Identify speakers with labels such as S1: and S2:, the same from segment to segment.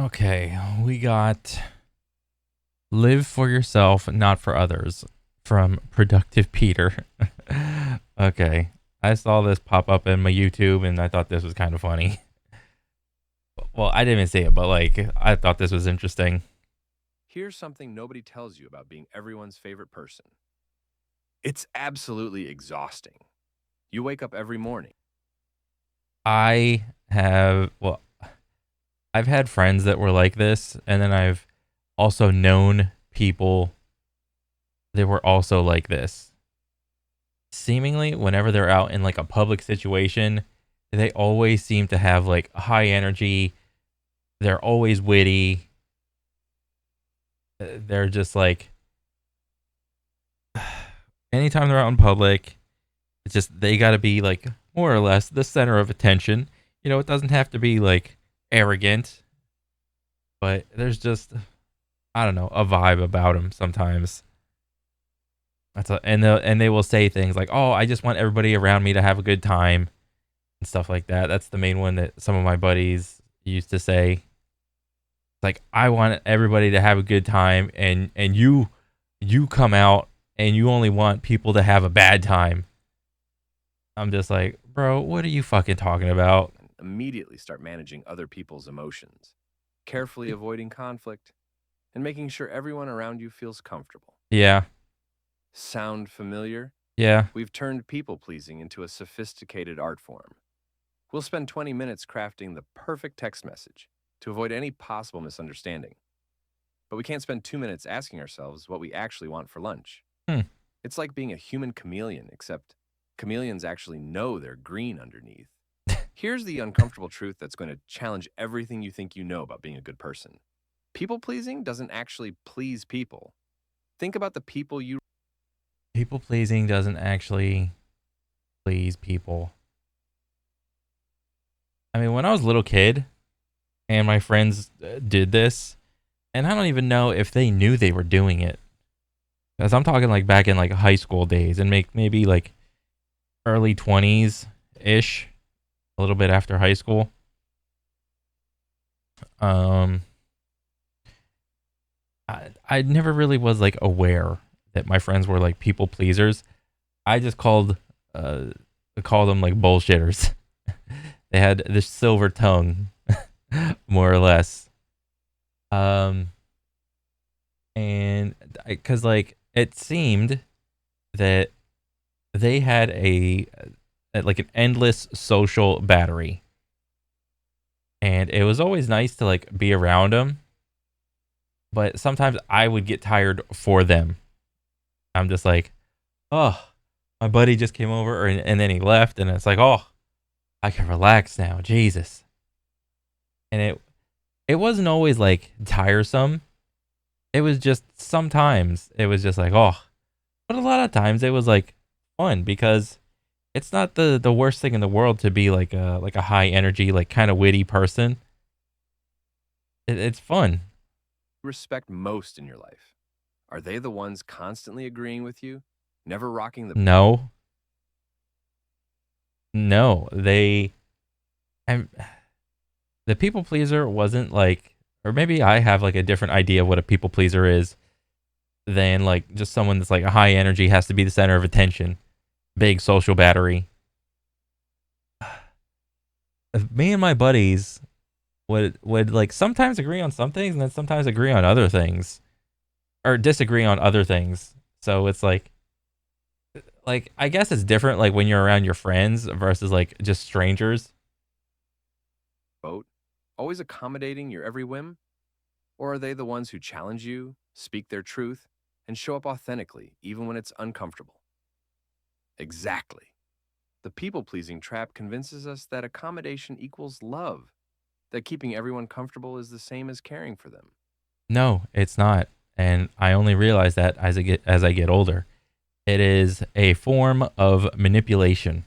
S1: Okay, we got Live for Yourself, Not for Others from Productive Peter. Okay, I saw this pop up in my YouTube and I thought this was kind of funny. Well, I didn't even see it, but like, I thought this was interesting.
S2: Here's something nobody tells you about being everyone's favorite person. It's absolutely exhausting. You wake up every morning.
S1: I well, I've had friends that were like this, and then I've also known people that were also like this. Seemingly, whenever they're out in like a public situation, they always seem to have like high energy. They're always witty. They're just like, anytime they're out in public, it's just they got to be like more or less the center of attention. It doesn't have to be like arrogant, but there's just, I don't know, a vibe about them sometimes. And they will say things like, "Oh, I just want everybody around me to have a good time," and stuff like that. That's the main one that some of my buddies used to say. Like, I want everybody to have a good time, and you come out and you only want people to have a bad time. I'm just like, bro, what are you fucking talking about?
S2: And immediately start managing other people's emotions, carefully avoiding conflict, and making sure everyone around you feels comfortable.
S1: Yeah,
S2: Sound familiar?
S1: yeah,
S2: We've turned people pleasing into a sophisticated art form. We'll spend 20 minutes crafting the perfect text message to avoid any possible misunderstanding. But we can't spend 2 minutes asking ourselves what we actually want for lunch.
S1: hmm.
S2: It's like being a human chameleon, except chameleons actually know they're green underneath. Here's the uncomfortable truth that's going to challenge everything you think you know about being a good person. People pleasing doesn't actually please people. Think about the people you
S1: People pleasing doesn't actually please people. I mean, when I was a little kid and my friends did this, and I don't even know if they knew they were doing it. Because I'm talking like back in like high school days and maybe like early 20s ish, a little bit after high school. Um, I never really was like aware that my friends were like people pleasers. I just uh called them like bullshitters. They had this silver tongue, more or less. Um, and because like it seemed that they had like an endless social battery, and it was always nice to like be around them. But sometimes I would get tired for them. I'm just like, oh, my buddy just came over, and then he left, and it's like, oh, I can relax now, Jesus. And it wasn't always like tiresome. It was just sometimes it was just like, oh, but a lot of times it was like fun because it's not the worst thing in the world to be like a high energy, like kind of witty person. It's fun.
S2: respect most in your life. Are they the ones constantly agreeing with you, never rocking the
S1: No, no, I'm the people pleaser wasn't like, or maybe I have like a different idea of what a people pleaser is than like just someone that's like a high energy, has to be the center of attention, big social battery. Me and my buddies would like sometimes agree on some things and then sometimes agree on other things, or disagree on other things. So it's like I guess it's different like when you're around your friends versus like just strangers.
S2: boat, always accommodating your every whim? Or are they the ones who challenge you, speak their truth, and show up authentically, even when it's uncomfortable? Exactly. The people pleasing trap convinces us that accommodation equals love, that keeping everyone comfortable is the same as caring for them.
S1: No, it's not. And I only realize that as I get older. It is a form of manipulation.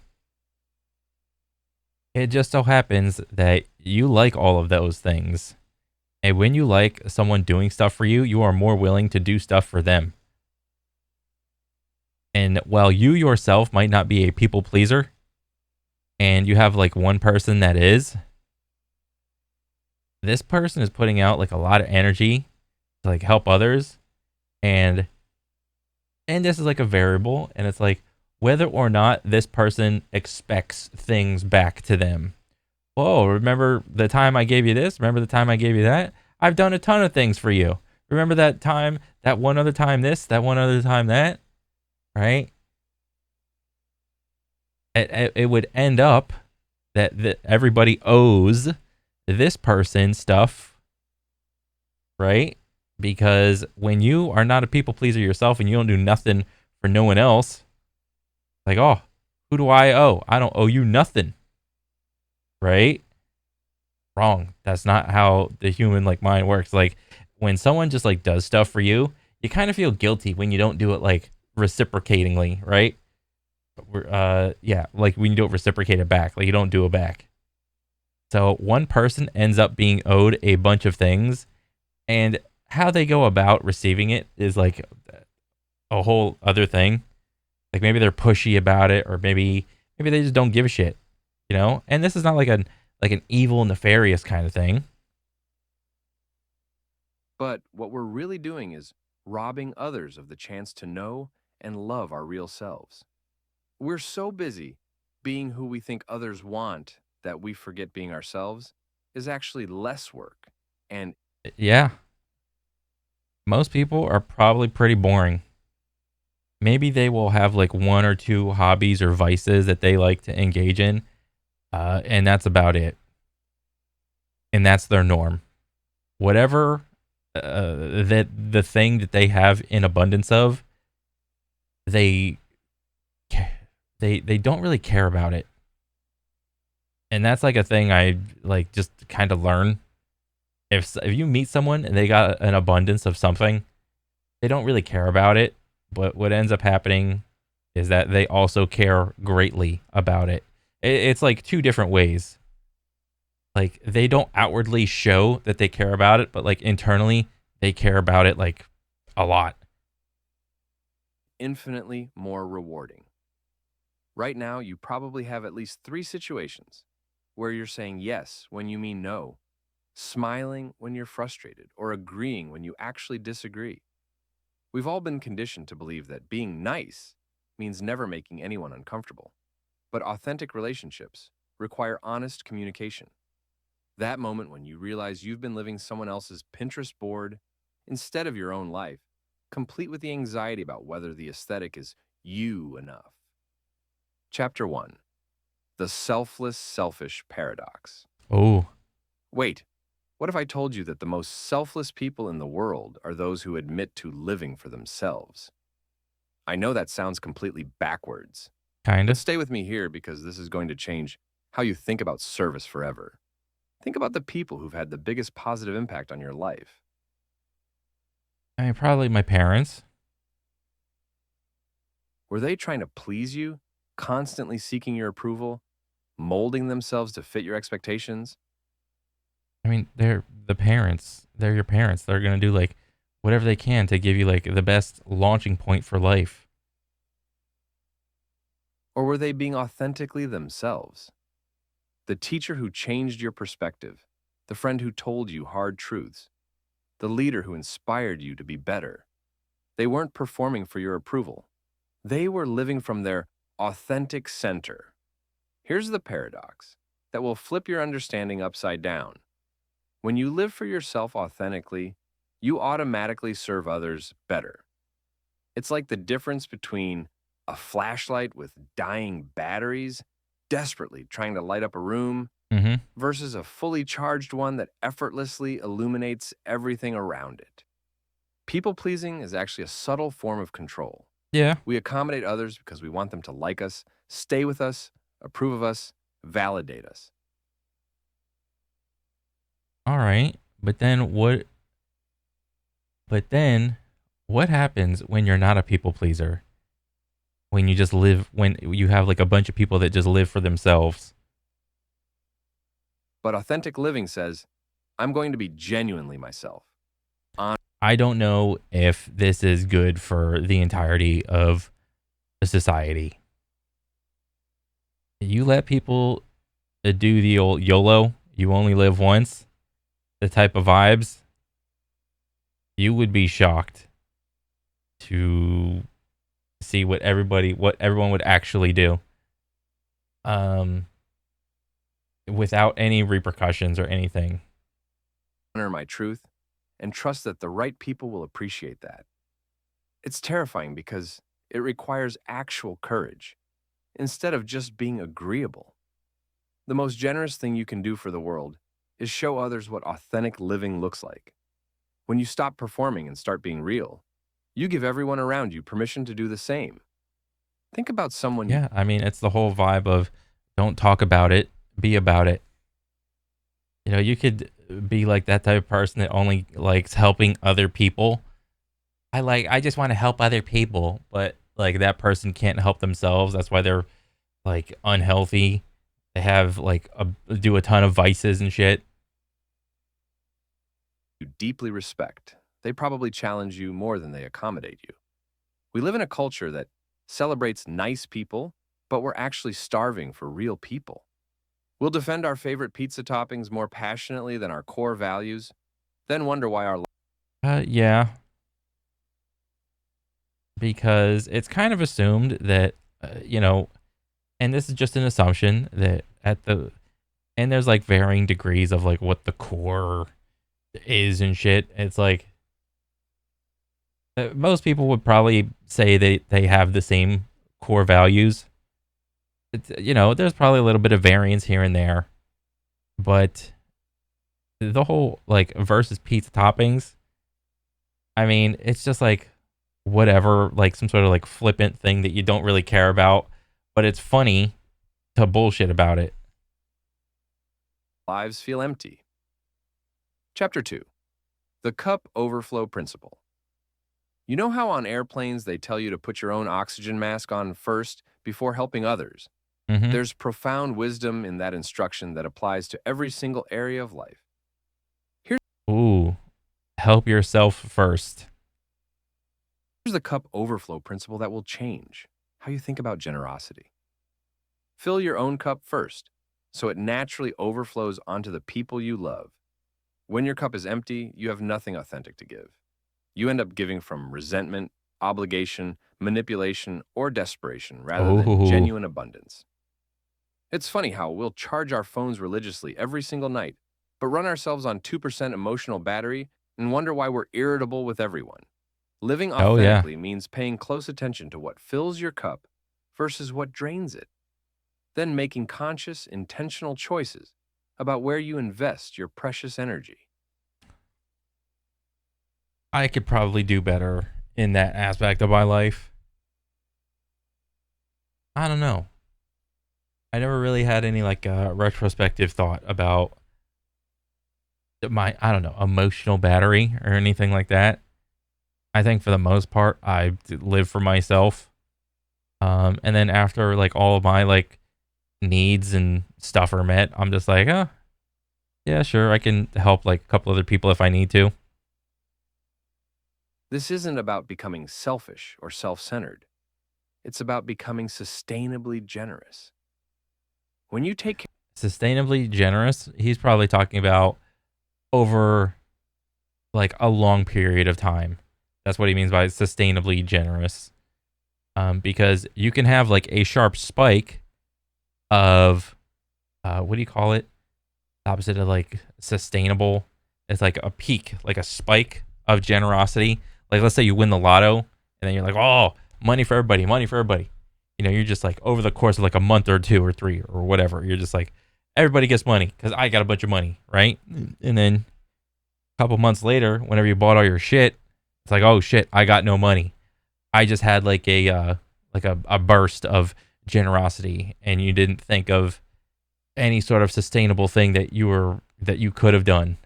S1: It just so happens that you like all of those things. And when you like someone doing stuff for you, you are more willing to do stuff for them. And while you yourself might not be a people pleaser, and you have like one person that is, this person is putting out like a lot of energy to like help others, and this is like a variable, and it's like whether or not this person expects things back to them. Whoa, remember the time I gave you this? Remember the time I gave you that? I've done a ton of things for you. Remember that time, that one other time this, that one other time that, right? It would end up that everybody owes this person stuff, right? Because when you are not a people pleaser yourself and you don't do nothing for no one else, like, oh, who do I owe? I don't owe you nothing, right? Wrong. That's not how the human like mind works. Like when someone just like does stuff for you, you kind of feel guilty when you don't do it like reciprocatingly, right? Yeah, like when you don't reciprocate it back, like you don't do it back. So one person ends up being owed a bunch of things, and how they go about receiving it is like a whole other thing. Like maybe they're pushy about it, or maybe they just don't give a shit, you know? And this is not like an evil, nefarious kind of thing.
S2: But what we're really doing is robbing others of the chance to know and love our real selves. We're so busy being who we think others want that we forget being ourselves is actually less work. And
S1: Yeah, most people are probably pretty boring. Maybe they will have like one or two hobbies or vices that they like to engage in, and that's about it. And that's their norm. Whatever that the thing that they have in abundance of, they they don't really care about it. And that's like a thing I like just kind of learn. If you meet someone and they got an abundance of something, they don't really care about it. But what ends up happening is that they also care greatly about it. It's like two different ways. Like they don't outwardly show that they care about it, but like internally they care about it like a lot.
S2: infinitely more rewarding. Right now, you probably have at least 3 situations where you're saying yes when you mean no, smiling when you're frustrated, or agreeing when you actually disagree. We've all been conditioned to believe that being nice means never making anyone uncomfortable. But authentic relationships require honest communication. That moment when you realize you've been living someone else's Pinterest board instead of your own life, complete with the anxiety about whether the aesthetic is you enough. Chapter 1: The Selfless Selfish Paradox.
S1: Oh,
S2: Wait, what if I told you that the most selfless people in the world are those who admit to living for themselves? I know that sounds completely backwards,
S1: kind
S2: but
S1: of.
S2: stay with me here because this is going to change how you think about service forever. Think about the people who've had the biggest positive impact on your life.
S1: I mean, probably my parents.
S2: Were they trying to please you, constantly seeking your approval, molding themselves to fit your expectations?
S1: I mean, they're the parents. They're your parents. They're gonna do like whatever they can to give you like the best launching point for life.
S2: Or were they being authentically themselves? The teacher who changed your perspective, the friend who told you hard truths, the leader who inspired you to be better. They weren't performing for your approval. They were living from their authentic center. Here's the paradox that will flip your understanding upside down. When you live for yourself authentically, you automatically serve others better. It's like the difference between a flashlight with dying batteries, desperately trying to light up a room,
S1: Mm-hmm.
S2: versus a fully charged one that effortlessly illuminates everything around it. People pleasing is actually a subtle form of control.
S1: Yeah.
S2: We accommodate others because we want them to like us, stay with us, approve of us, validate us.
S1: All right. But then what? But then what happens when you're not a people pleaser? When you just live, when you have like a bunch of people that just live for themselves.
S2: But authentic living says, I'm going to be genuinely myself.
S1: I don't know if this is good for the entirety of the society. You let people do the old YOLO, you only live once. the type of vibes, you would be shocked to see what everyone would actually do, um, without any repercussions or anything.
S2: Honor my truth and trust that the right people will appreciate that. It's terrifying because it requires actual courage instead of just being agreeable. The most generous thing you can do for the world is show others what authentic living looks like. When you stop performing and start being real, you give everyone around you permission to do the same. Think about someone you
S1: Yeah, I mean, it's the whole vibe of don't talk about it, be about it. You know, you could be like that type of person that only likes helping other people. I just want to help other people, but like that person can't help themselves. That's why they're like unhealthy. They have like do a ton of vices and shit.
S2: deeply respect, they probably challenge you more than they accommodate you. We live in a culture that celebrates nice people, but we're actually starving for real people. We'll defend our favorite pizza toppings more passionately than our core values, then wonder why our
S1: Yeah, because it's kind of assumed that you know, and this is just an assumption that at the and there's like varying degrees of like what the core is and shit. It's like most people would probably say they have the same core values. It's, you know, there's probably a little bit of variance here and there, but the whole like versus pizza toppings, I mean, it's just like whatever, like some sort of like flippant thing that you don't really care about, but it's funny to bullshit about it.
S2: lives feel empty. Chapter 2: The Cup Overflow Principle. You know how on airplanes they tell you to put your own oxygen mask on first before helping others?
S1: Hmm.
S2: There's profound wisdom in that instruction that applies to every single area of life. Here's
S1: Ooh, help yourself first.
S2: the cup overflow principle that will change how you think about generosity. Fill your own cup first, so it naturally overflows onto the people you love. When your cup is empty, you have nothing authentic to give. You end up giving from resentment, obligation, manipulation, or desperation rather than
S1: Oh,
S2: genuine abundance. It's funny how we'll charge our phones religiously every single night, but run ourselves on 2% emotional battery and wonder why we're irritable with everyone. Living
S1: oh yeah.
S2: authentically means paying close attention to what fills your cup versus what drains it, then making conscious, intentional choices about where you invest your precious energy.
S1: I could probably do better in that aspect of my life. I don't know. I never really had any like retrospective thought about my I don't know emotional battery or anything like that. I think for the most part I live for myself. And then after like all of my like needs and stuff are met, I'm just like, oh yeah, sure, I can help like a couple other people if I need to.
S2: This isn't about becoming selfish or self centered, it's about becoming sustainably generous. When you take
S1: Sustainably generous. He's probably talking about over like a long period of time. That's what he means by sustainably generous. Because you can have like a sharp spike of what do you call it? Opposite of like sustainable. It's like a peak, like a spike of generosity. Like let's say you win the lotto, and then you're like, oh, money for everybody, money for everybody. You know, you're just like over the course of like a month or two or three or whatever, you're just like everybody gets money because I got a bunch of money, right? And then a couple months later, whenever you bought all your shit, it's like, oh shit, I got no money. I just had like a burst of generosity, and you didn't think of any sort of sustainable thing that you could have done.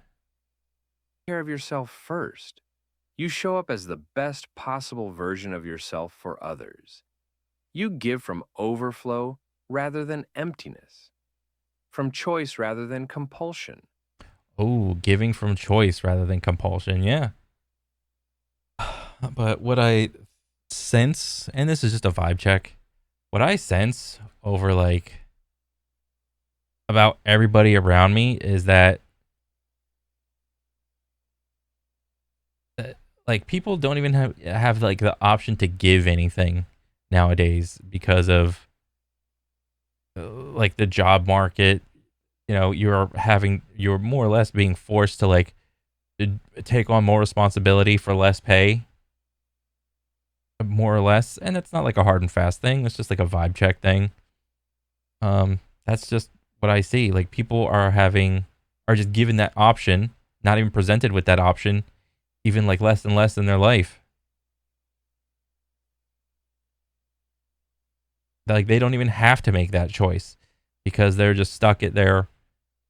S2: care of yourself first, you show up as the best possible version of yourself for others. You give from overflow rather than emptiness, from choice rather than compulsion.
S1: Oh, giving from choice rather than compulsion. Yeah. But what I sense, and this is just a vibe check, what I sense over like about everybody around me is that like people don't even have like the option to give anything nowadays because of like the job market. You know, you're more or less being forced to like to take on more responsibility for less pay, more or less. And it's not like a hard and fast thing. It's just like a vibe check thing. That's just what I see. Like people are just given that option, not even presented with that option, even like less and less in their life. Like they don't even have to make that choice because they're just stuck at there,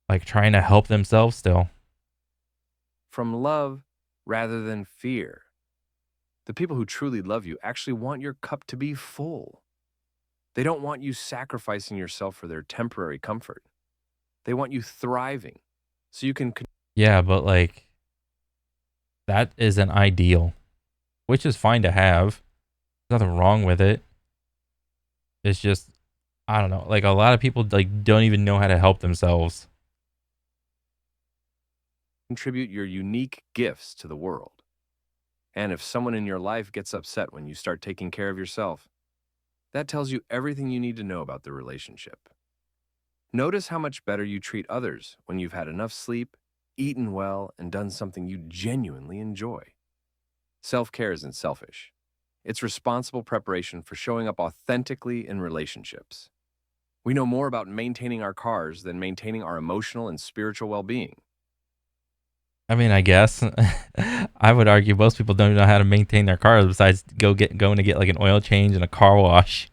S1: like trying to help themselves still.
S2: From love rather than fear. The people who truly love you actually want your cup to be full. They don't want you sacrificing yourself for their temporary comfort. They want you thriving so you can.
S1: Yeah, but like that is an ideal, which is fine to have. There's nothing wrong with it. It's just I don't know. Like a lot of people like don't even know how to help themselves.
S2: Contribute your unique gifts to the world. And if someone in your life gets upset when you start taking care of yourself, that tells you everything you need to know about the relationship. Notice how much better you treat others when you've had enough sleep, eaten well, and done something you genuinely enjoy. Self-care isn't selfish. It's responsible preparation for showing up authentically in relationships. We know more about maintaining our cars than maintaining our emotional and spiritual well-being.
S1: I mean, I guess I would argue most people don't know how to maintain their cars besides going to get like an oil change and a car wash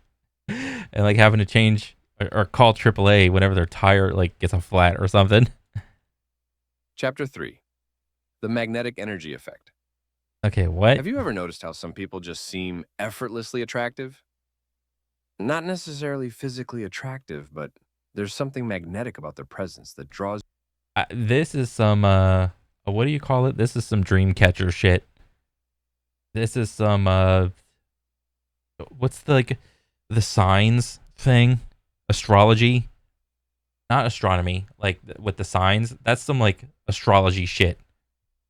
S1: and like having to change or call AAA whenever their tire like gets a flat or something.
S2: Chapter 3. The magnetic energy effect.
S1: Okay, what?
S2: Have you ever noticed how some people just seem effortlessly attractive? Not necessarily physically attractive, but there's something magnetic about their presence that draws.
S1: This is some what do you call it? This is some dream catcher shit. This is some what's the like the signs thing? Astrology? Not astronomy, like with the signs. That's some like astrology shit.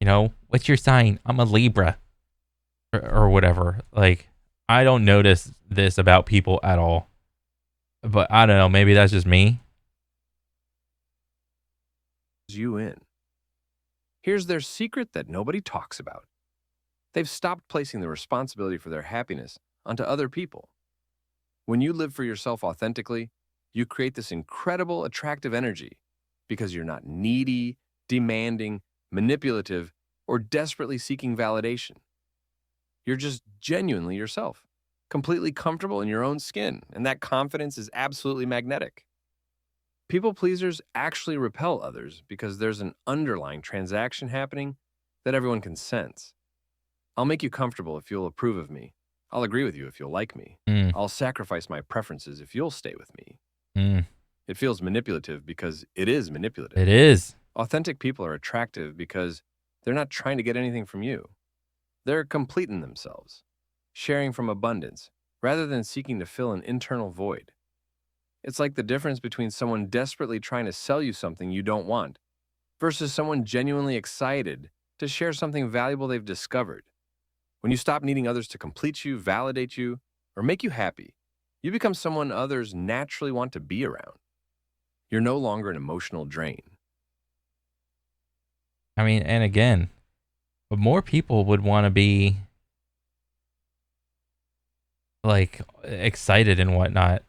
S1: You know, what's your sign? I'm a Libra or whatever. Like I don't notice this about people at all. But I don't know, maybe that's just me.
S2: You in. Here's their secret that nobody talks about. They've stopped placing the responsibility for their happiness onto other people. When you live for yourself authentically, you create this incredible attractive energy because you're not needy, demanding, manipulative, or desperately seeking validation. You're just genuinely yourself, completely comfortable in your own skin, and that confidence is absolutely magnetic. People pleasers actually repel others because there's an underlying transaction happening that everyone can sense. I'll make you comfortable if you'll approve of me. I'll agree with you if you'll like me.
S1: Mm,
S2: I'll sacrifice my preferences if you'll stay with me.
S1: mm,
S2: It feels manipulative because it is manipulative.
S1: it is.
S2: Authentic people are attractive because they're not trying to get anything from you. They're complete in themselves, sharing from abundance rather than seeking to fill an internal void. It's like the difference between someone desperately trying to sell you something you don't want versus someone genuinely excited to share something valuable they've discovered. When you stop needing others to complete you, validate you, or make you happy, you become someone others naturally want to be around. You're no longer an emotional drain.
S1: I mean, and again, but more people would want to be like excited and whatnot.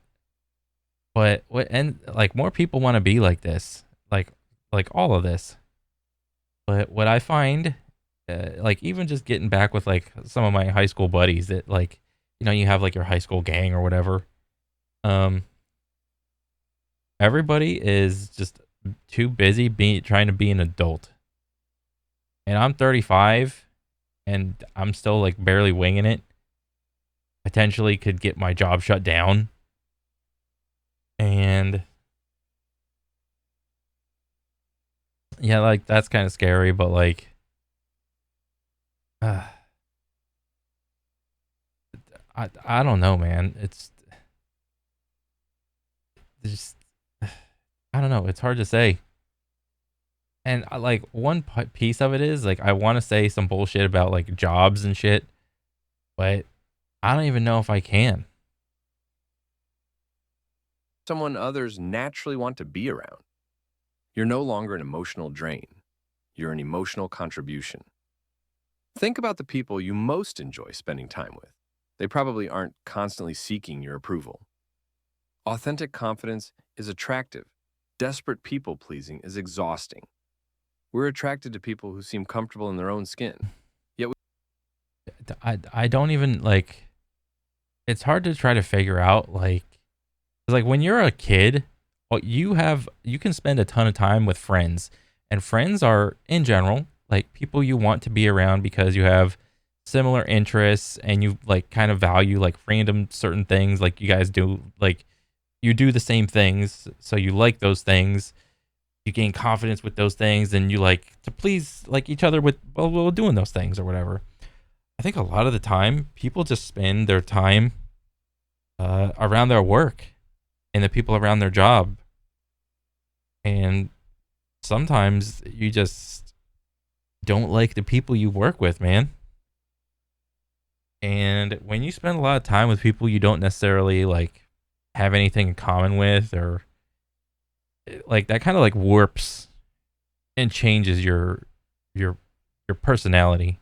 S1: But what and like more people want to be like this, like all of this. But what I find, like even just getting back with like some of my high school buddies that like, you know, you have like your high school gang or whatever. Um, everybody is just too busy being trying to be an adult, and I'm 35, and I'm still like barely winging it. Potentially could get my job shut down, and yeah, like that's kind of scary. But like, uh, I don't know, man. It's just I don't know. It's hard to say. And like one piece of it is like I want to say some bullshit about like jobs and shit, but I don't even know if I can.
S2: Someone others naturally want to be around. You're no longer an emotional drain. You're an emotional contribution. Think about the people you most enjoy spending time with. They probably aren't constantly seeking your approval. Authentic confidence is attractive. Desperate people pleasing is exhausting. We're attracted to people who seem comfortable in their own skin. Yet
S1: I don't even like. It's hard to try to figure out like 'cause, like when you're a kid, you can spend a ton of time with friends, and friends are in general like people you want to be around because you have similar interests and you like kind of value like random certain things like you guys do like you do the same things so you like those things, you gain confidence with those things and you like to please like each other with well doing those things or whatever. I think a lot of the time people just spend their time around their work and the people around their job. And sometimes you just don't like the people you work with, man. And when you spend a lot of time with people you don't necessarily like have anything in common with, or like that kind of like warps and changes your your personality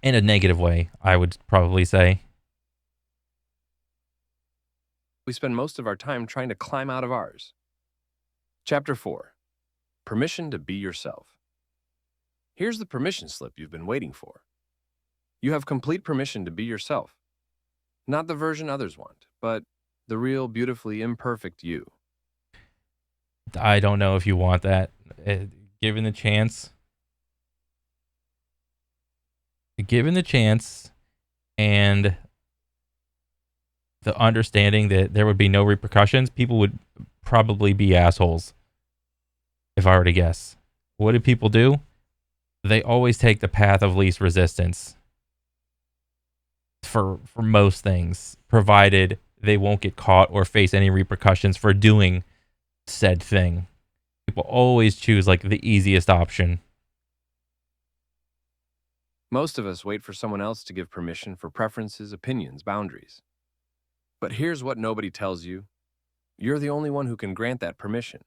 S1: in a negative way, I would probably say.
S2: we spend most of our time trying to climb out of ours. Chapter 4: Permission to be yourself. Here's the permission slip you've been waiting for. You have complete permission to be yourself. Not the version others want, but the real, beautifully imperfect you.
S1: I don't know if you want that. Uh, given the chance, given the chance, and the understanding that there would be no repercussions, people would probably be assholes. If I were to guess, what do people do? They always take the path of least resistance for most things, provided they won't get caught or face any repercussions for doing said thing. People always choose like the easiest option.
S2: Most of us wait for someone else to give permission for preferences, opinions, boundaries. But here's what nobody tells you: you're the only one who can grant that permission.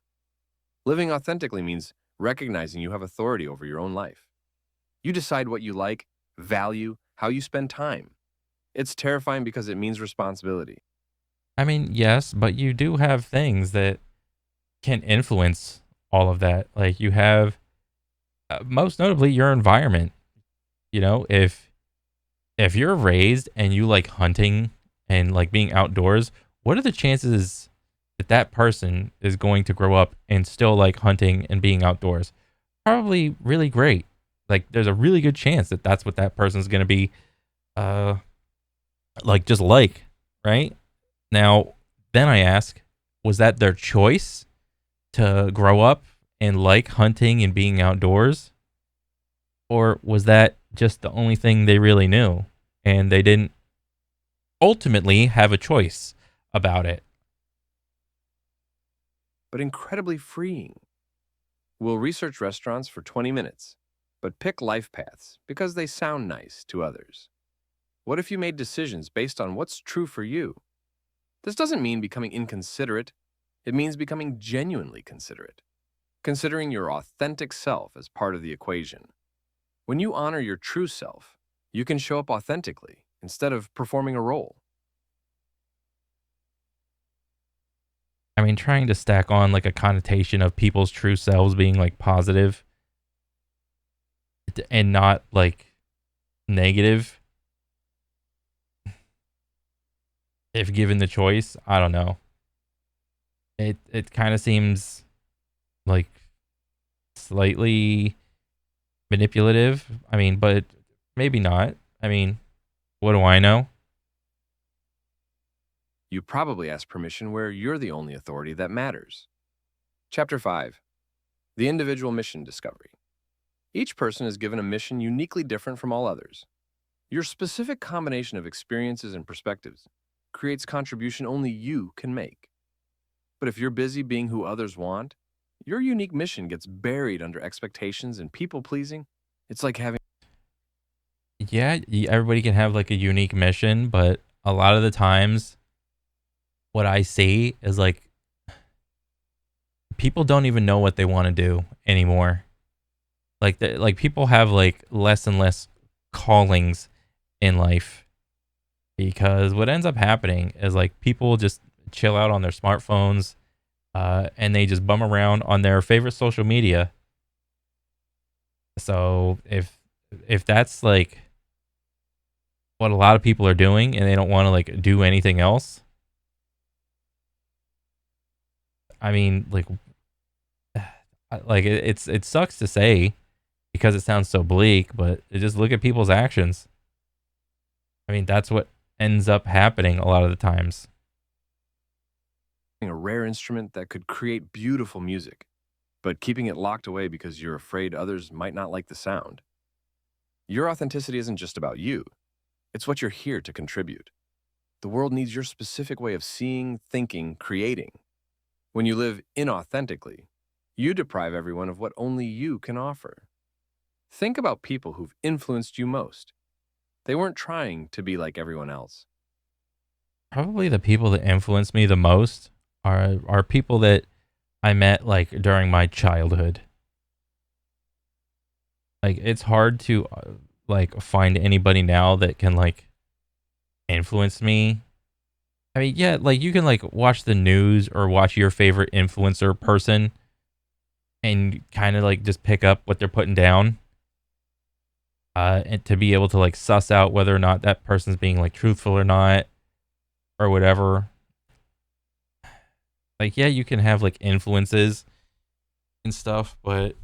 S2: Living authentically means recognizing you have authority over your own life. You decide what you like, value, how you spend time. It's terrifying because it means responsibility.
S1: I mean, yes, but you do have things that can influence all of that. Like you have, most notably, your environment. You know, if you're raised and you like hunting and like being outdoors, what are the chances that that person is going to grow up and still like hunting and being outdoors? Probably really great. Like there's a really good chance that that's what that person's going to be uh like just like, right? Now, then I ask, was that their choice to grow up and like hunting and being outdoors, or was that just the only thing they really knew and they didn't ultimately have a choice about it?
S2: But incredibly freeing. We'll research restaurants for 20 minutes, but pick life paths because they sound nice to others. What if you made decisions based on what's true for you? This doesn't mean becoming inconsiderate. It means becoming genuinely considerate, considering your authentic self as part of the equation. When you honor your true self, you can show up authentically instead of performing a role.
S1: I mean, trying to stack on like a connotation of people's true selves being like positive and not like negative, if given the choice, I don't know. It kind of seems like slightly manipulative. I mean, but maybe not. I mean, what do I know?
S2: You probably ask permission where you're the only authority that matters. Chapter 5: The Individual Mission Discovery. Each person is given a mission uniquely different from all others. Your specific combination of experiences and perspectives creates contribution only you can make. But if you're busy being who others want, Your unique mission gets buried under expectations and people pleasing. It's like having
S1: Yeah, everybody can have like a unique mission, but a lot of the times what I see is like people don't even know what they want to do anymore. Like people have like less and less callings in life because what ends up happening is like people just chill out on their smartphones and they just bum around on their favorite social media. So if that's like what a lot of people are doing and they don't want to like do anything else, I mean like it sucks to say because it sounds so bleak, but just look at people's actions. I mean, that's what ends up happening a lot of the times.
S2: a rare instrument that could create beautiful music, but keeping it locked away because you're afraid others might not like the sound. Your authenticity isn't just about you, it's what you're here to contribute. The world needs your specific way of seeing, thinking, creating. When you live inauthentically, you deprive everyone of what only you can offer. Think about people who've influenced you most. They weren't trying to be like everyone else.
S1: Probably the people that influence me the most are people that I met like during my childhood. Like it's hard to like find anybody now that can like influence me. I mean, yeah, like you can like watch the news or watch your favorite influencer person and kind of like just pick up what they're putting down. And to be able to like suss out whether or not that person's being like truthful or not or whatever. Like, yeah, you can have like influences and stuff, but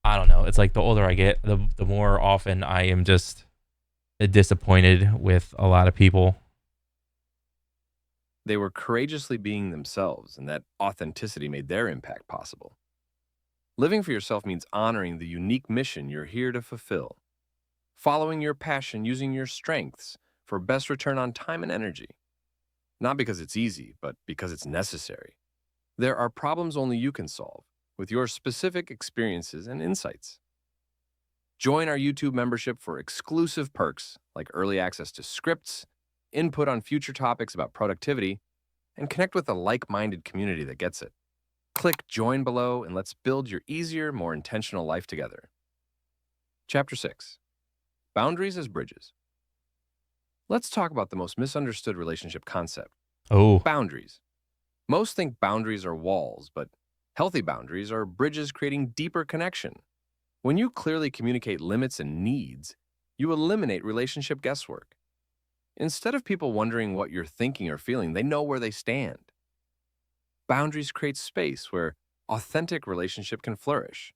S1: I don't know. It's like the older I get, the more often I am just disappointed with a lot of people.
S2: They were courageously being themselves, and that authenticity made their impact possible. Living for yourself means honoring the unique mission you're here to fulfill, following your passion, using your strengths for best return on time and energy. Not because it's easy, but because it's necessary. There are problems only you can solve with your specific experiences and insights. Join our YouTube membership for exclusive perks like early access to scripts, input on future topics about productivity, and connect with a like-minded community that gets it. Click join below and let's build your easier, more intentional life together. Chapter 6: Boundaries as Bridges. Let's talk about the most misunderstood relationship concept:
S1: Oh,
S2: boundaries. Most think boundaries are walls, but healthy boundaries are bridges creating deeper connection. When you clearly communicate limits and needs, you eliminate relationship guesswork. Instead of people wondering what you're thinking or feeling, they know where they stand. Boundaries create space where authentic relationship can flourish.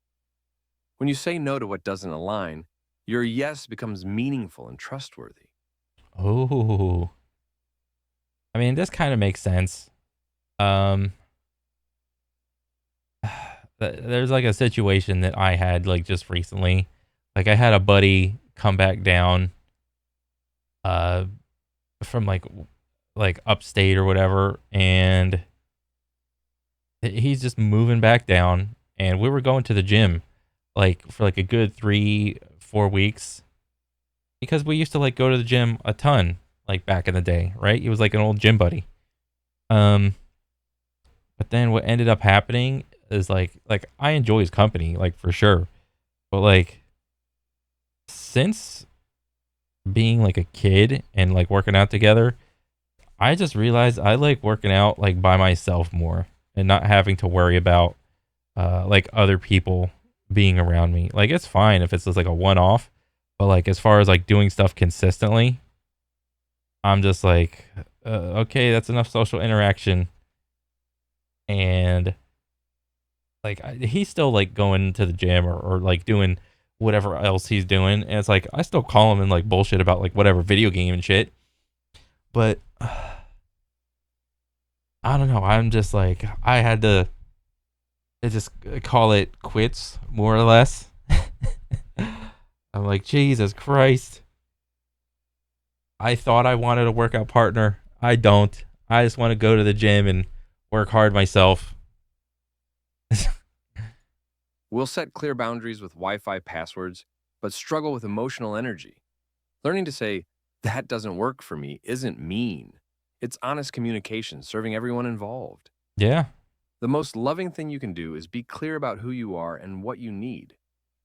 S2: When you say no to what doesn't align, your yes becomes meaningful and trustworthy.
S1: oh. I mean, this kind of makes sense. Um, there's like a situation that I had like just recently. Like I had a buddy come back down uh from like upstate or whatever, and he's just moving back down, and we were going to the gym like for like a good 3 4 weeks because we used to like go to the gym a ton like back in the day, right? He was like an old gym buddy. um but then what ended up happening is like I enjoy his company like for sure, but like since being like a kid and like working out together, I just realized I like working out like by myself more and not having to worry about like other people being around me. Like it's fine if it's just like a one off, but like as far as like doing stuff consistently, I'm just like okay, that's enough social interaction. And like he's still like going to the gym or like doing whatever else he's doing, and it's like I still call him and like bullshit about like whatever video game and shit. But I don't know. I'm just like I had to just call it quits more or less. I'm like, Jesus Christ. I thought I wanted a workout partner. I don't. I just want to go to the gym and work hard myself.
S2: We'll set clear boundaries with Wi Fi passwords, but struggle with emotional energy. Learning to say, that doesn't work for me, isn't mean. It's honest communication serving everyone involved.
S1: Yeah.
S2: The most loving thing you can do is be clear about who you are and what you need.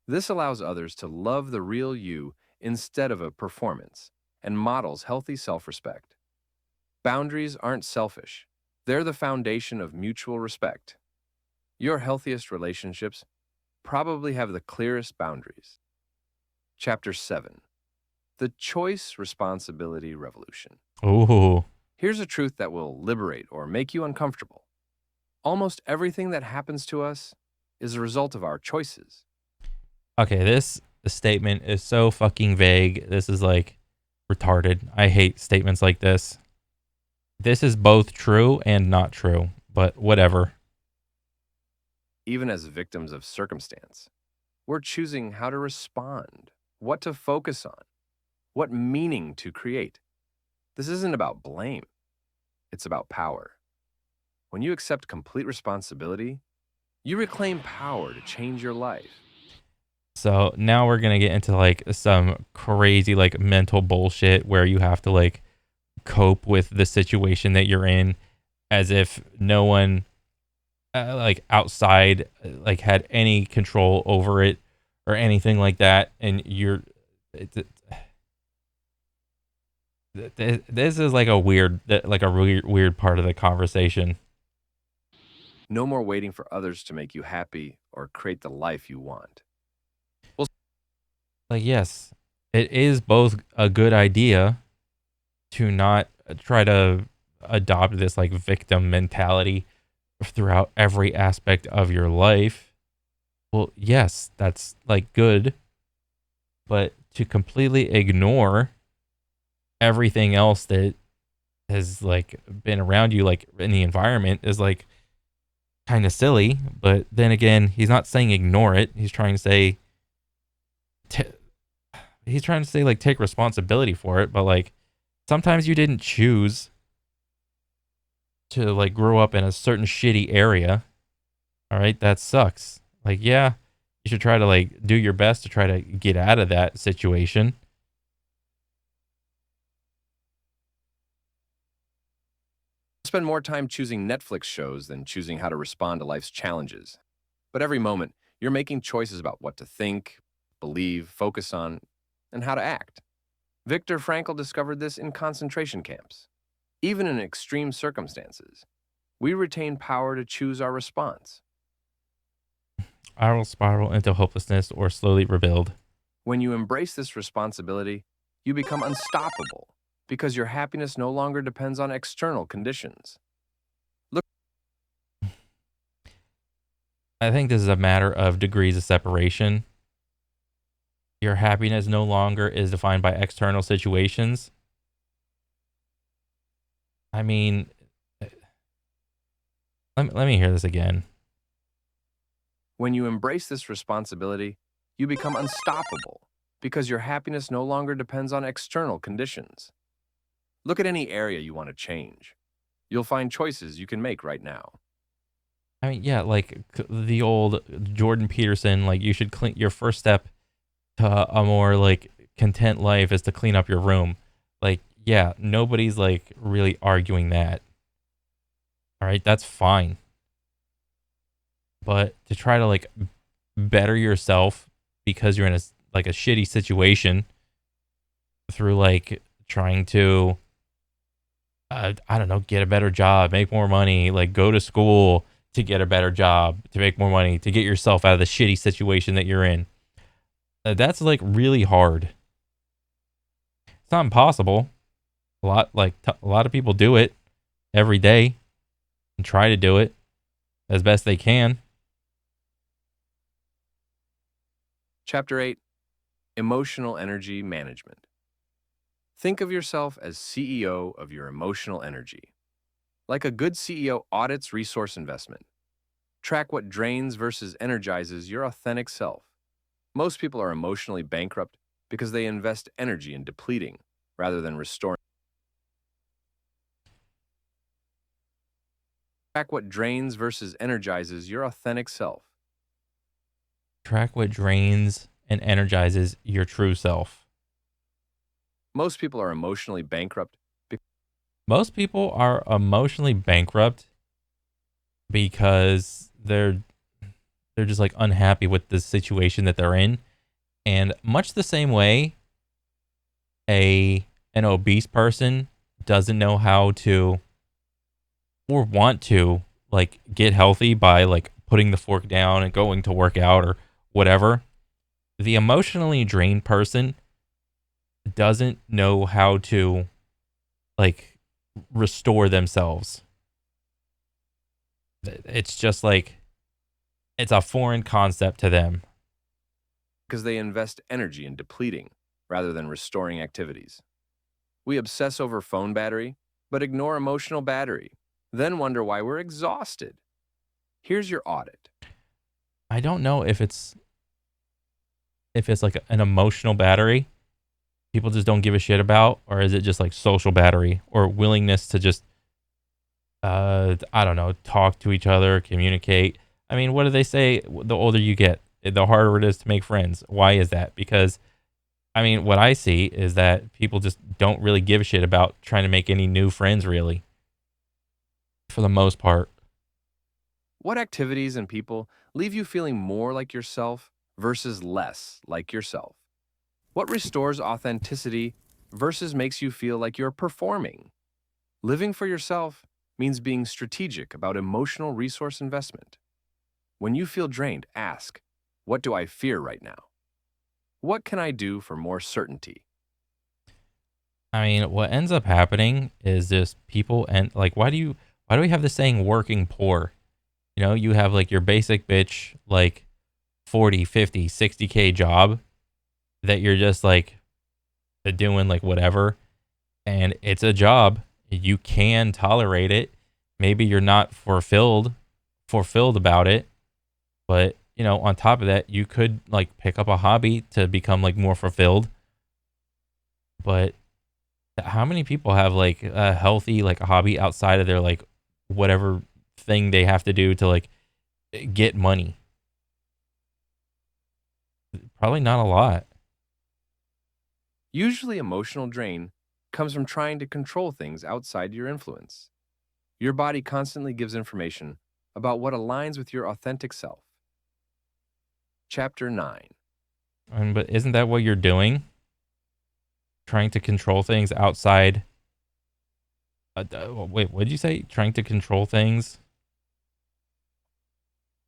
S2: This allows others to love the real you instead of a performance and models healthy self respect. Boundaries aren't selfish, they're the foundation of mutual respect. Your healthiest relationships probably have the clearest boundaries. Chapter 7: The Choice Responsibility Revolution.
S1: Ooh.
S2: Here's a truth that will liberate or make you uncomfortable. Almost everything that happens to us is a result of our choices.
S1: Okay, this statement is so fucking vague. This is like retarded. I hate statements like this. This is both true and not true, but whatever.
S2: Even as victims of circumstance, we're choosing how to respond, what to focus on, what meaning to create. This isn't about blame, it's about power. When you accept complete responsibility, you reclaim power to change your life.
S1: So now we're gonna get into like some crazy like mental bullshit where you have to like cope with the situation that you're in as if no one like outside like had any control over it or anything like that, and this is like a weird part of the conversation.
S2: No more waiting for others to make you happy or create the life you want. Well,
S1: Like, yes, it is both a good idea to not try to adopt this like victim mentality throughout every aspect of your life. Well, yes, that's like good, but to completely ignore everything else that has like been around you, like in the environment, is like kind of silly. But then again, he's not saying ignore it. T- he's trying to say like take responsibility for it. But like sometimes you didn't choose to like grow up in a certain shitty area. All right, that sucks. Like, yeah, you should try to like do your best to try to get out of that situation.
S2: spend more time choosing Netflix shows than choosing how to respond to life's challenges. But every moment, you're making choices about what to think, believe, focus on, and how to act. Viktor Frankl discovered this in concentration camps. Even in extreme circumstances, we retain power to choose our response.
S1: I will spiral into hopelessness or slowly rebuild.
S2: When you embrace this responsibility, you become unstoppable because your happiness no longer depends on external conditions. Look,
S1: I think this is a matter of degrees of separation. Your happiness no longer is defined by external situations. I mean, let me hear this again.
S2: when you embrace this responsibility, you become unstoppable because your happiness no longer depends on external conditions. Look at any area you want to change. You'll find choices you can make right now.
S1: I mean, yeah, like the old Jordan Peterson, like you should clean your first step to a more like content life is to clean up your room. Like, yeah, nobody's like really arguing that. All right, that's fine. But to try to like better yourself because you're in like a shitty situation through like trying to I don't know, get a better job, make more money, like go to school to get a better job, to make more money, to get yourself out of the shitty situation that you're in. That's like really hard. It's not impossible. A lot of people do it every day and try to do it as best they can.
S2: Chapter 8: Emotional Energy Management. Think of yourself as CEO of your emotional energy. Like a good CEO audits resource investment. Track what drains versus energizes your authentic self. Most people are emotionally bankrupt because they invest energy in depleting rather than restoring. Track what drains versus energizes your authentic self.
S1: Track what drains and energizes your true self.
S2: Most people are emotionally bankrupt.
S1: Most people are emotionally bankrupt because they're just like unhappy with the situation that they're in. And much the same way a an obese person doesn't know how to or want to like get healthy by like putting the fork down and going to work out or whatever. The emotionally drained person doesn't know how to like restore themselves. It's just like it's a foreign concept to them.
S2: Because they invest energy in depleting rather than restoring activities. We obsess over phone battery, but ignore emotional battery, then wonder why we're exhausted. Here's your audit.
S1: I don't know if it's like an emotional battery people just don't give a shit about, or is it just like social battery or willingness to just I don't know, talk to each other, communicate. I mean, what do they say? The older you get, the harder it is to make friends. Why is that? Because I mean, what I see is that people just don't really give a shit about trying to make any new friends, really, for the most part.
S2: What activities and people leave you feeling more like yourself versus less like yourself? What restores authenticity versus makes you feel like you're performing? Living for yourself means being strategic about emotional resource investment. When you feel drained, ask, what do I fear right now? What can I do for more certainty?
S1: I mean, what ends up happening is just people and like, why do we have this saying working poor? You know, you have like your basic bitch, like 40, 50, 60K job that you're just like doing like whatever. And it's a job. You can tolerate it. Maybe you're not fulfilled about it. But, you know, on top of that, you could like pick up a hobby to become like more fulfilled. But how many people have like a healthy like a hobby outside of their like whatever thing they have to do to like get money? Probably not a lot.
S2: Usually, emotional drain comes from trying to control things outside your influence. Your body constantly gives information about what aligns with your authentic self. Chapter 9.
S1: But isn't that what you're doing? Trying to control things outside. Wait, what did you say? Trying to control things?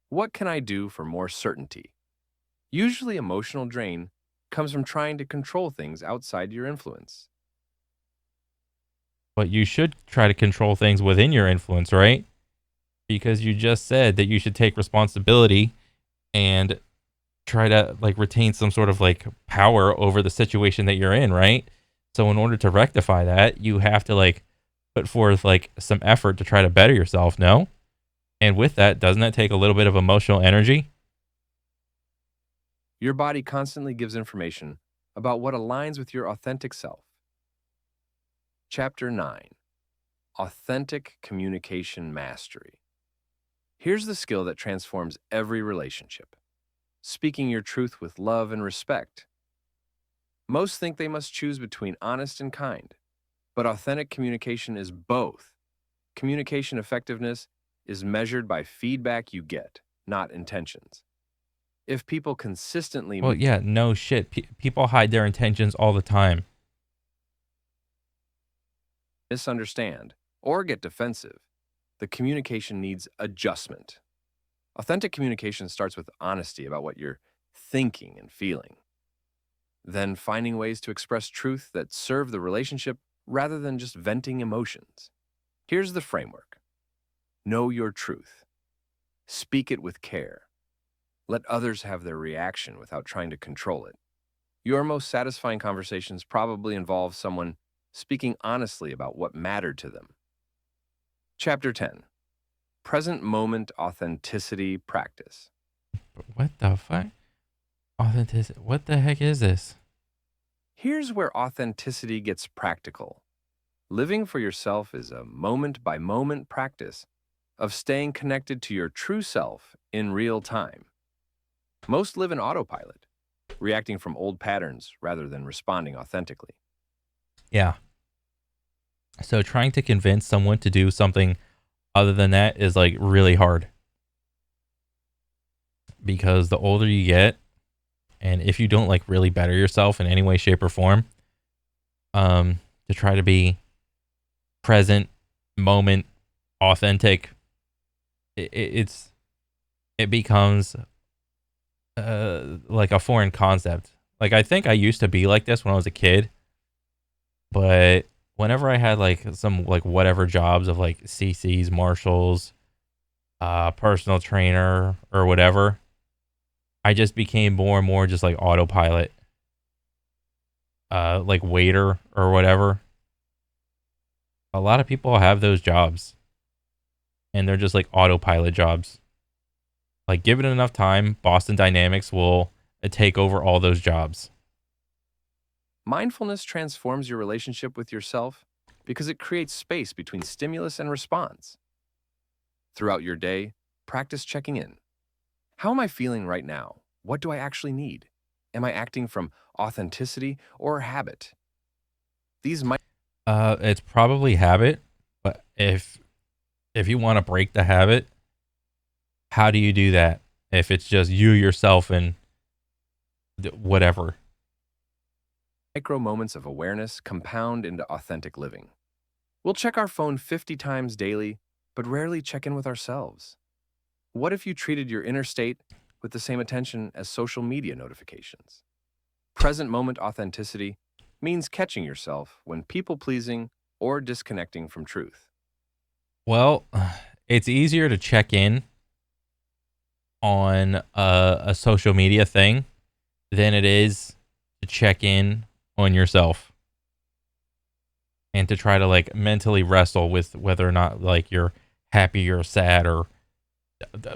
S2: What can I do for more certainty? Usually, emotional drain comes from trying to control things outside your influence.
S1: But you should try to control things within your influence, right? Because you just said that you should take responsibility and try to like retain some sort of like power over the situation that you're in, right? So in order to rectify that, you have to like put forth like some effort to try to better yourself, no? And with that, doesn't that take a little bit of emotional energy?
S2: Your body constantly gives information about what aligns with your authentic self. Chapter 9. Authentic Communication Mastery. Here's the skill that transforms every relationship. Speaking your truth with love and respect. Most think they must choose between honest and kind, but authentic communication is both. Communication effectiveness is measured by feedback you get, not intentions. If people consistently
S1: Well, yeah, no shit. People hide their intentions all the time.
S2: misunderstand or get defensive, the communication needs adjustment. Authentic communication starts with honesty about what you're thinking and feeling, then finding ways to express truth that serve the relationship rather than just venting emotions. Here's the framework. Know your truth. Speak it with care. Let others have their reaction without trying to control it. Your most satisfying conversations probably involve someone speaking honestly about what mattered to them. Chapter 10. Present moment authenticity practice.
S1: What the fuck? Authenticity. What the heck is this?
S2: Here's where authenticity gets practical. Living for yourself is a moment by moment practice of staying connected to your true self in real time. Most live in autopilot, reacting from old patterns rather than responding authentically.
S1: Yeah. So trying to convince someone to do something other than that is like really hard because the older you get, and if you don't like really better yourself in any way, shape, or form, to try to be present, moment, authentic, it's it becomes like a foreign concept. Like I think I used to be like this when I was a kid, but whenever I had like some like whatever jobs of like CCs, marshals, personal trainer or whatever, I just became more and more just like autopilot, like waiter or whatever. A lot of people have those jobs and they're just like autopilot jobs. Like give it enough time, Boston Dynamics will take over all those jobs.
S2: Mindfulness transforms your relationship with yourself because it creates space between stimulus and response. Throughout your day, practice checking in. How am I feeling right now? What do I actually need? Am I acting from authenticity or habit? These might
S1: It's probably habit, but if you want to break the habit, how do you do that? If it's just you yourself and whatever.
S2: micro moments of awareness compound into authentic living. We'll check our phone 50 times daily, but rarely check in with ourselves. What if you treated your inner state with the same attention as social media notifications? Present moment authenticity means catching yourself when people pleasing or disconnecting from truth.
S1: Well, it's easier to check in on a social media thing than it is to check in on yourself and to try to like mentally wrestle with whether or not like you're happy or sad or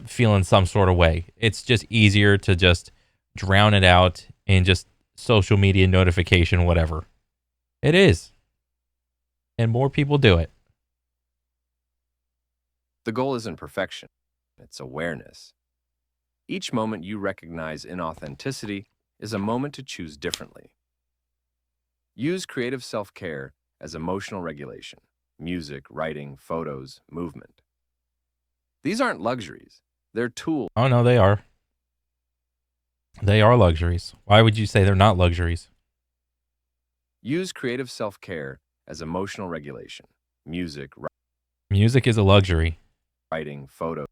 S1: feeling some sort of way. It's just easier to just drown it out in just social media notification, whatever. It is. And more people do it.
S2: The goal isn't perfection, it's awareness. Each moment you recognize inauthenticity is a moment to choose differently. Use creative self care as emotional regulation, music, writing, photos, movement. These aren't luxuries, they're tools.
S1: Oh, no, they are. They are luxuries. Why would you say they're not luxuries?
S2: Use creative self care as emotional regulation, music,
S1: Music is a luxury.
S2: writing, photos,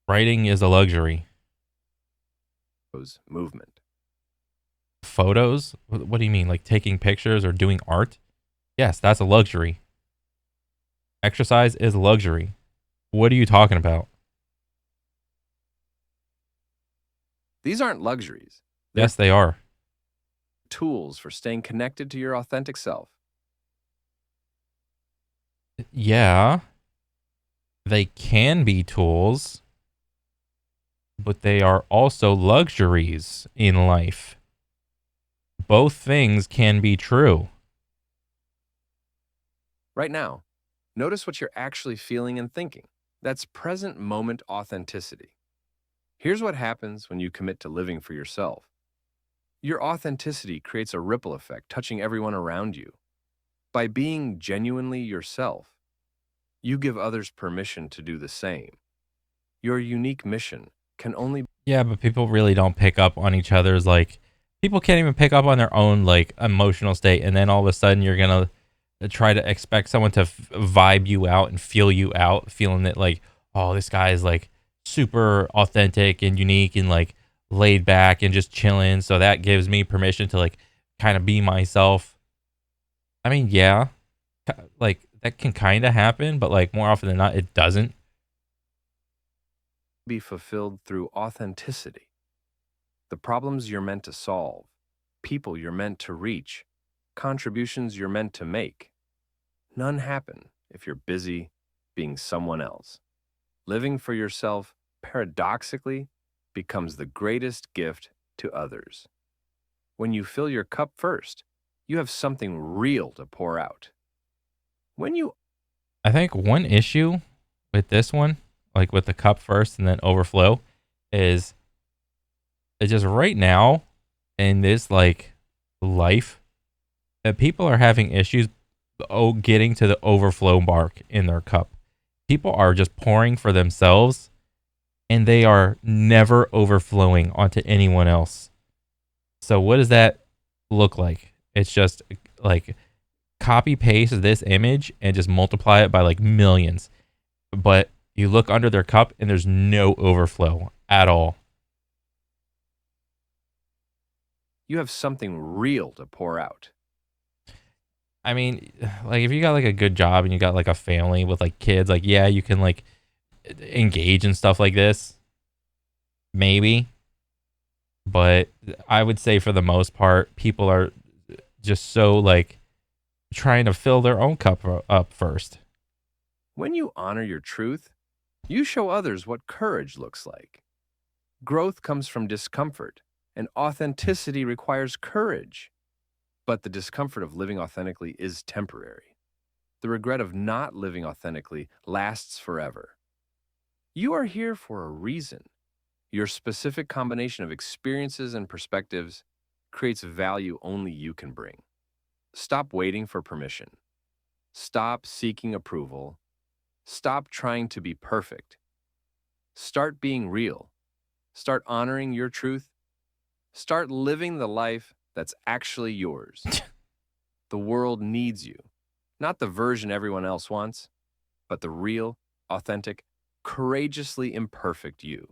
S1: Writing is a luxury.
S2: movement.
S1: Photos? What do you mean? Like taking pictures or doing art? Yes, that's a luxury. Exercise is a luxury. What are you talking about?
S2: These aren't luxuries, they're
S1: Yes, they are.
S2: tools for staying connected to your authentic self.
S1: Yeah, they can be tools, but they are also luxuries in life. Both things can be true.
S2: Right now, notice what you're actually feeling and thinking. That's present moment authenticity. Here's what happens when you commit to living for yourself. Your authenticity creates a ripple effect touching everyone around you. By being genuinely yourself, you give others permission to do the same. Your unique mission can only
S1: Yeah, but people really don't pick up on each other's like people can't even pick up on their own like emotional state and then all of a sudden you're going to try to expect someone to vibe you out and feel you out, feeling that like, oh, this guy is like super authentic and unique and like laid back and just chilling. So that gives me permission to like kind of be myself. I mean, yeah, like that can kind of happen, but like more often than not, it doesn't.
S2: be fulfilled through authenticity. The problems you're meant to solve, people you're meant to reach, contributions you're meant to make. None happen if you're busy being someone else. Living for yourself, paradoxically, becomes the greatest gift to others. When you fill your cup first, you have something real to pour out. When you
S1: I think one issue with this one, like with the cup first and then overflow, is it's just right now in this like life that people are having issues getting to the overflow mark in their cup. People are just pouring for themselves and they are never overflowing onto anyone else. So what does that look like? It's just like copy paste this image and just multiply it by like millions. But you look under their cup and there's no overflow at all.
S2: You have something real to pour out.
S1: I mean, like if you got like a good job and you got like a family with like kids, like yeah, you can like engage in stuff like this. Maybe. But I would say for the most part, people are just so like trying to fill their own cup up first.
S2: When you honor your truth, you show others what courage looks like. Growth comes from discomfort, and authenticity requires courage. But the discomfort of living authentically is temporary. The regret of not living authentically lasts forever. You are here for a reason. Your specific combination of experiences and perspectives creates value only you can bring. Stop waiting for permission. Stop seeking approval. Stop trying to be perfect. Start being real. Start honoring your truth. Start living the life that's actually yours. The world needs you, not the version everyone else wants, but the real, authentic, courageously imperfect you.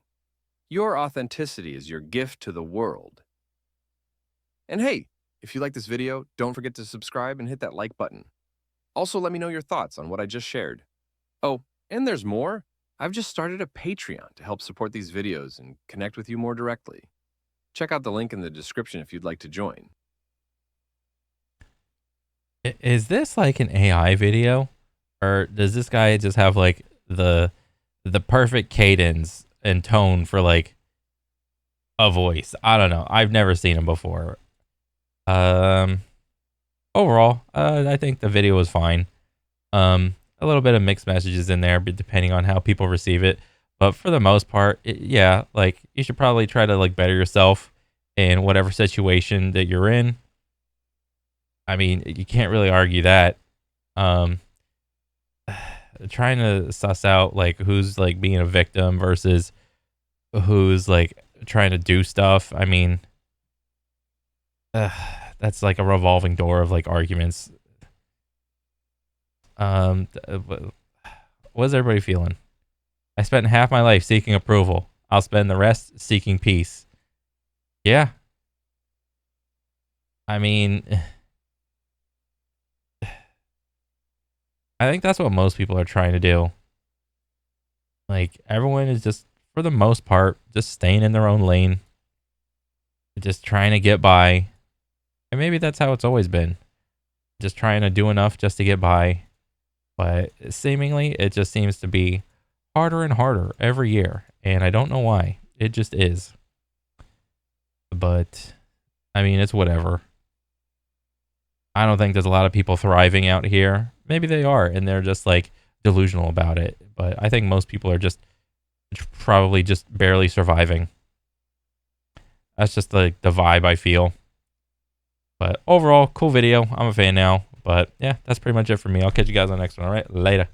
S2: Your authenticity is your gift to the world. And hey, if you like this video, don't forget to subscribe and hit that like button. Also, let me know your thoughts on what I just shared. Oh, and there's more. I've just started a Patreon to help support these videos and connect with you more directly. Check out the link in the description if you'd like to join.
S1: Is this like an AI video, or does this guy just have like the perfect cadence and tone for like a voice? I don't know. I've never seen him before. Um, Overall, I think the video was fine. A little bit of mixed messages in there, but depending on how people receive it. But for the most part, yeah, like you should probably try to like better yourself in whatever situation that you're in. I mean, you can't really argue that. Um, Trying to suss out like who's like being a victim versus who's like trying to do stuff. I mean, uh, that's like a revolving door of like arguments. What's everybody feeling? I spent half my life seeking approval. I'll spend the rest seeking peace. Yeah. I mean, I think that's what most people are trying to do. Like, everyone is just, for the most part, just staying in their own lane, just trying to get by. And maybe that's how it's always been. Just trying to do enough just to get by. But seemingly, it just seems to be harder and harder every year. And I don't know why. It just is. But, I mean, it's whatever. I don't think there's a lot of people thriving out here. Maybe they are, and they're just like delusional about it. But I think most people are just probably just barely surviving. That's just like the vibe I feel. But overall, cool video. I'm a fan now. But yeah, that's pretty much it for me. I'll catch you guys on the next one. All right, later.